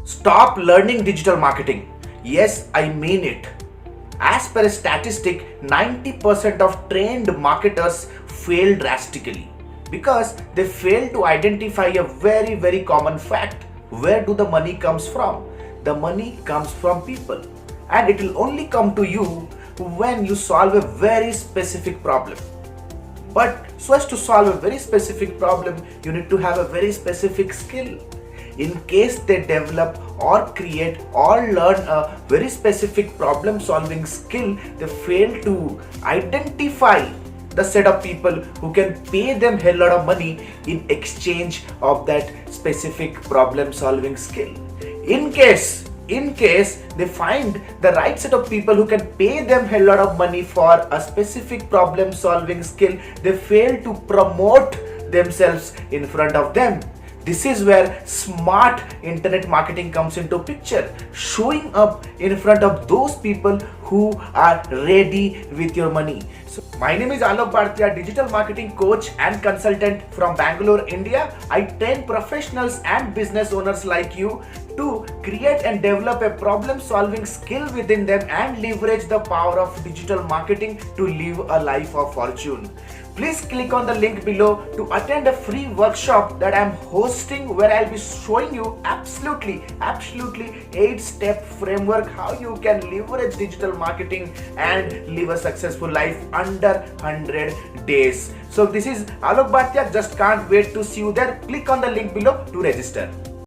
Stop learning digital marketing. Yes, I mean it. As per a statistic, 90% of trained marketers fail drastically because they fail to identify a very common fact. Where do the money comes from? The money comes from people, and it will only come to you when you solve a very specific problem. But so as to solve a very specific problem, you need to have a very specific skill. In case they develop or create or learn a very specific problem solving skill, they fail to identify the set of people who can pay them hell lot of money in exchange of that specific problem solving skill. In case they find the right set of people who can pay them a lot of money for a specific problem solving skill, they fail to promote themselves in front of them. This is where smart internet marketing comes into picture, showing up in front of those people who are ready with your money. So my name is Alok, Badatia, digital marketing coach and consultant from Bangalore, India. I train professionals and business owners like you to create and develop a problem solving skill within them and leverage the power of digital marketing to live a life of fortune. Please click on the link below to attend a free workshop that I am hosting, where I'll be showing you absolutely 8-step framework how you can leverage digital marketing and live a successful life under 100 days. So this is Alok Bhatia. Just can't wait to see you there. Click on the link below to register.